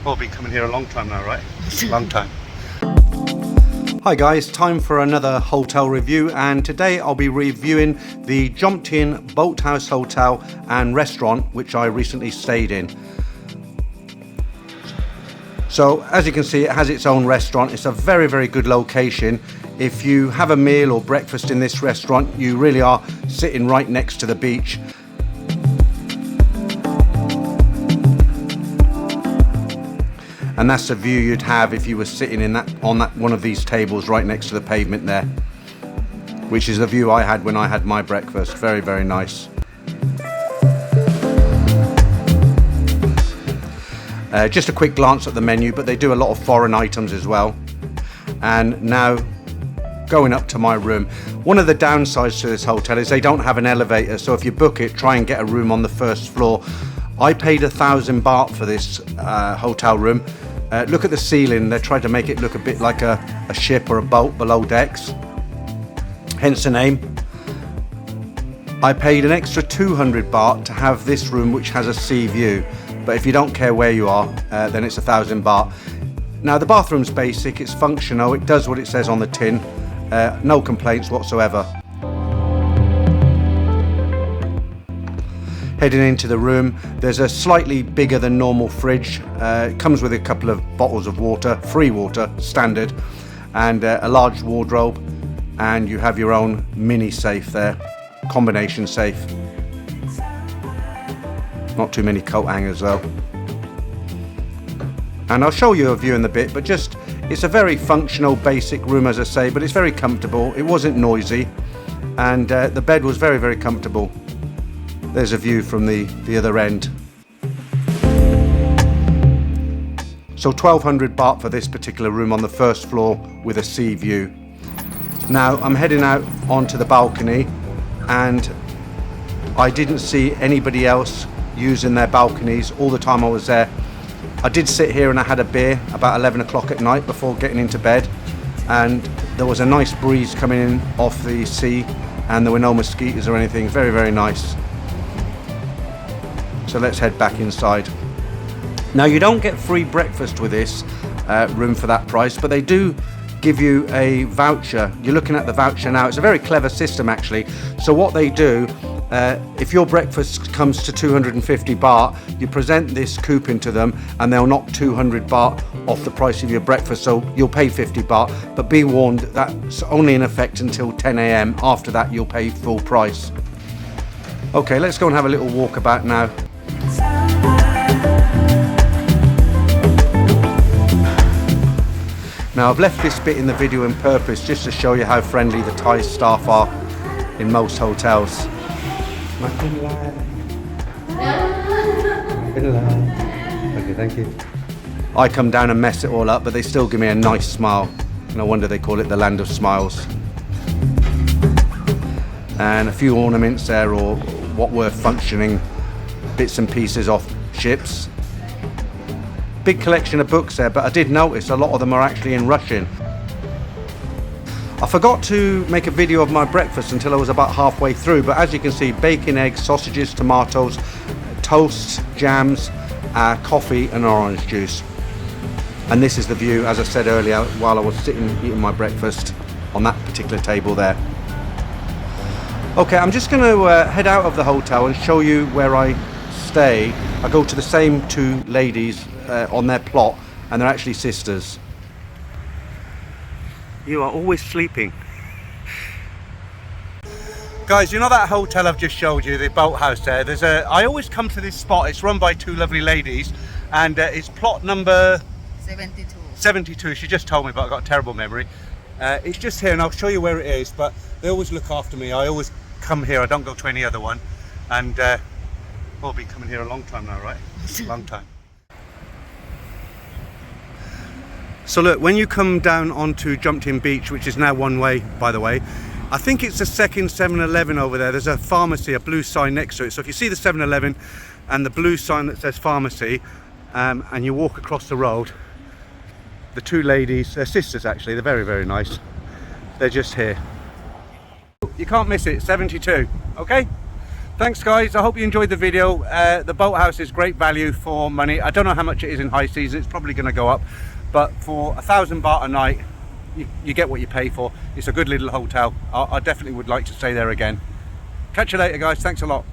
Well, been coming here a long time now, right? Long time. Hi guys, time for another hotel review, and today I'll be reviewing the Jomtien Boat House Hotel and Restaurant, which I recently stayed in. So as you can see, it has its own restaurant. It's a very, very good location. If you have a meal or breakfast in this restaurant, you really are sitting right next to the beach. And that's the view you'd have if you were sitting in on one of these tables right next to the pavement there, which is the view I had when I had my breakfast. Very, very nice. Just a quick glance at the menu, but they do a lot of foreign items as well. And now going up to my room. One of the downsides to this hotel is they don't have an elevator, so if you book it, try and get a room on the first floor. I paid 1,000 baht for this hotel room. Look at the ceiling. They tried to make it look a bit like a ship or a boat below decks, hence the name. I paid an extra 200 baht to have this room, which has a sea view, but if you don't care where you are, then it's 1,000 baht. Now the bathroom's basic, it's functional, it does what it says on the tin. No complaints whatsoever. Heading into the room, there's a slightly bigger than normal fridge. It comes with a couple of bottles of water, free water, standard, and a large wardrobe, and you have your own mini safe there, combination safe. Not too many coat hangers though. And I'll show you a view in a bit, but just, it's a very functional, basic room as I say, but it's very comfortable. It wasn't noisy, and the bed was very, very comfortable. There's a view from the other end. So 1,200 baht for this particular room on the first floor with a sea view. Now I'm heading out onto the balcony, and I didn't see anybody else using their balconies all the time I was there. I did sit here and I had a beer about 11 o'clock at night before getting into bed, and there was a nice breeze coming in off the sea, and there were no mosquitoes or anything. Very, very nice. So let's head back inside. Now you don't get free breakfast with this room for that price, but they do give you a voucher. You're looking at the voucher now. It's a very clever system actually. So what they do, if your breakfast comes to 250 baht, you present this coupon to them and they'll knock 200 baht off the price of your breakfast. So you'll pay 50 baht, but be warned that's only in effect until 10 AM. After that you'll pay full price. Okay, let's go and have a little walk about now. Now I've left this bit in the video on purpose just to show you how friendly the Thai staff are in most hotels. Okay, thank you. I come down and mess it all up, but they still give me a nice smile. No wonder they call it the land of smiles. And a few ornaments there, or what were functioning bits and pieces off ships. Big collection of books there, but I did notice a lot of them are actually in Russian. I forgot to make a video of my breakfast until I was about halfway through, but as you can see, bacon, eggs, sausages, tomatoes, toasts, jams, coffee and orange juice. And this is the view, as I said earlier, while I was sitting eating my breakfast on that particular table there. Okay, I'm just going to head out of the hotel and show you where I stay. I go to the same two ladies on their plot, and they're actually sisters. You are always sleeping. Guys, you know that hotel I've just showed you, the boathouse there? I always come to this spot. It's run by two lovely ladies, and it's plot number 72. 72. She just told me, but I've got a terrible memory. It's just here, and I'll show you where it is, but they always look after me. I always come here. I don't go to any other one. And well, I've been coming here a long time now, right? Long time. So look, when you come down onto Jomtien Beach, which is now one way, by the way, I think it's the second 7-Eleven over there. There's a pharmacy, a blue sign next to it. So if you see the 7-Eleven and the blue sign that says pharmacy, and you walk across the road, the two ladies, they're sisters actually, they're very, very nice. They're just here. You can't miss it, 72, okay? Thanks guys, I hope you enjoyed the video. The boathouse is great value for money. I don't know how much it is in high season, it's probably going to go up, but for 1,000 baht a night, you get what you pay for. It's a good little hotel. I definitely would like to stay there again. Catch you later guys, thanks a lot.